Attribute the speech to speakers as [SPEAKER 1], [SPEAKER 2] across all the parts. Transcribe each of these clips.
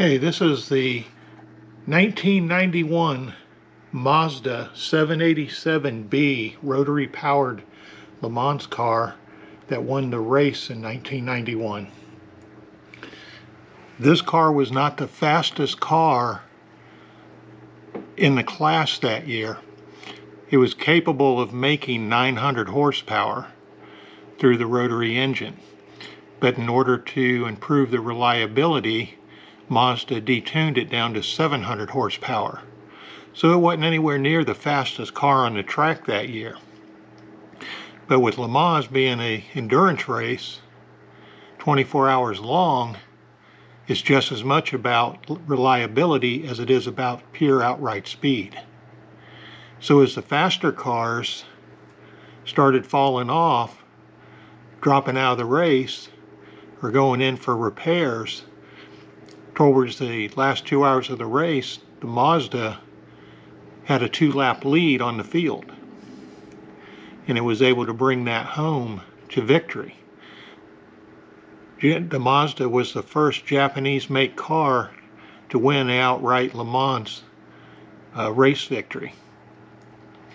[SPEAKER 1] Okay, this is the 1991 Mazda 787B rotary powered Le Mans car that won the race in 1991. This car was not the fastest car in the class that year. It was capable of making 900 horsepower through the rotary engine, but in order to improve the reliability, Mazda detuned it down to 700 horsepower. So it wasn't anywhere near the fastest car on the track that year. But with Le Mans being an endurance race, 24 hours long, it's just as much about reliability as it is about pure outright speed. So as the faster cars started falling off, dropping out of the race, or going in for repairs, towards the last 2 hours of the race, the Mazda had a 2-lap lead on the field, and it was able to bring that home to victory. The Mazda was the first Japanese-made car to win an outright Le Mans race victory.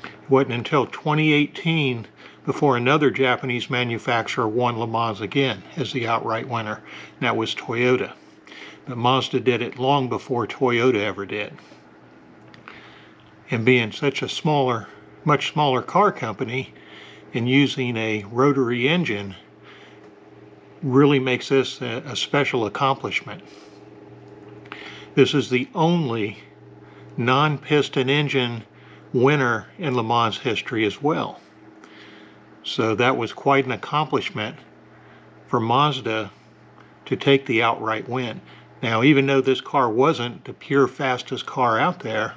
[SPEAKER 1] It wasn't until 2018 before another Japanese manufacturer won Le Mans again as the outright winner, and that was Toyota. But Mazda did it long before Toyota ever did. And being such a much smaller car company and using a rotary engine really makes this a special accomplishment. This is the only non-piston engine winner in Le Mans history as well. So that was quite an accomplishment for Mazda to take the outright win. Now, even though this car wasn't the pure fastest car out there,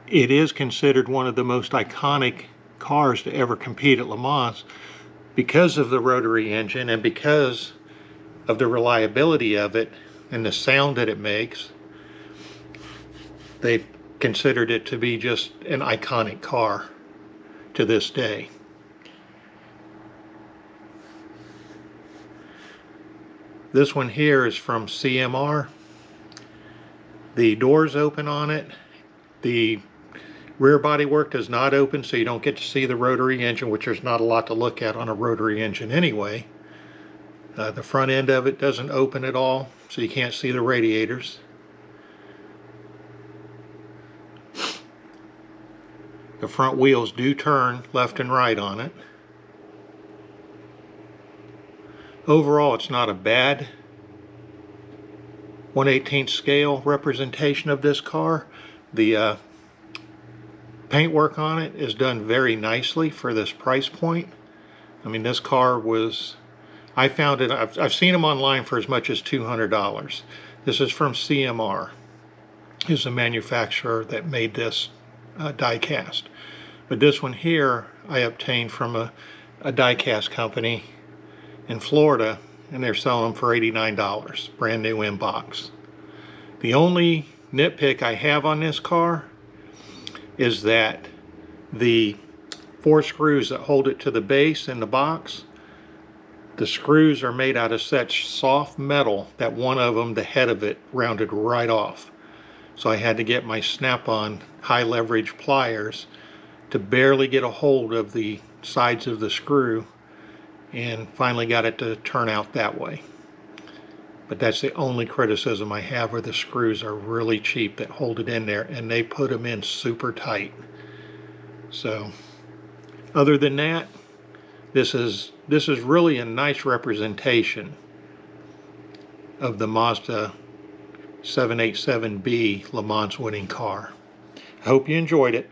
[SPEAKER 1] it is considered one of the most iconic cars to ever compete at Le Mans because of the rotary engine and because of the reliability of it and the sound that it makes. They've considered it to be just an iconic car to this day. This one here is from CMR. The doors open on it. The rear body work does not open, so you don't get to see the rotary engine, which there's not a lot to look at on a rotary engine anyway. The front end of it doesn't open at all, so you can't see the radiators. The front wheels do turn left and right on it. Overall, it's not a bad 1/18 scale representation of this car. The paintwork on it is done very nicely for this price point. I mean, this car was, I found it, I've seen them online for as much as $200. This is from CMR, who's the manufacturer that made this die cast. But this one here I obtained from a die cast company in Florida, and they're selling them for $89, brand new in box. The only nitpick I have on this car is that the 4 screws that hold it to the base in the box, the screws are made out of such soft metal that one of them, the head of it, rounded right off. So I had to get my snap-on high leverage pliers to barely get a hold of the sides of the screw, and finally got it to turn out that way. But that's the only criticism I have, where the screws are really cheap that hold it in there, and they put them in super tight. So other than that, this is really a nice representation of the Mazda 787B Le Mans winning car. I hope you enjoyed it.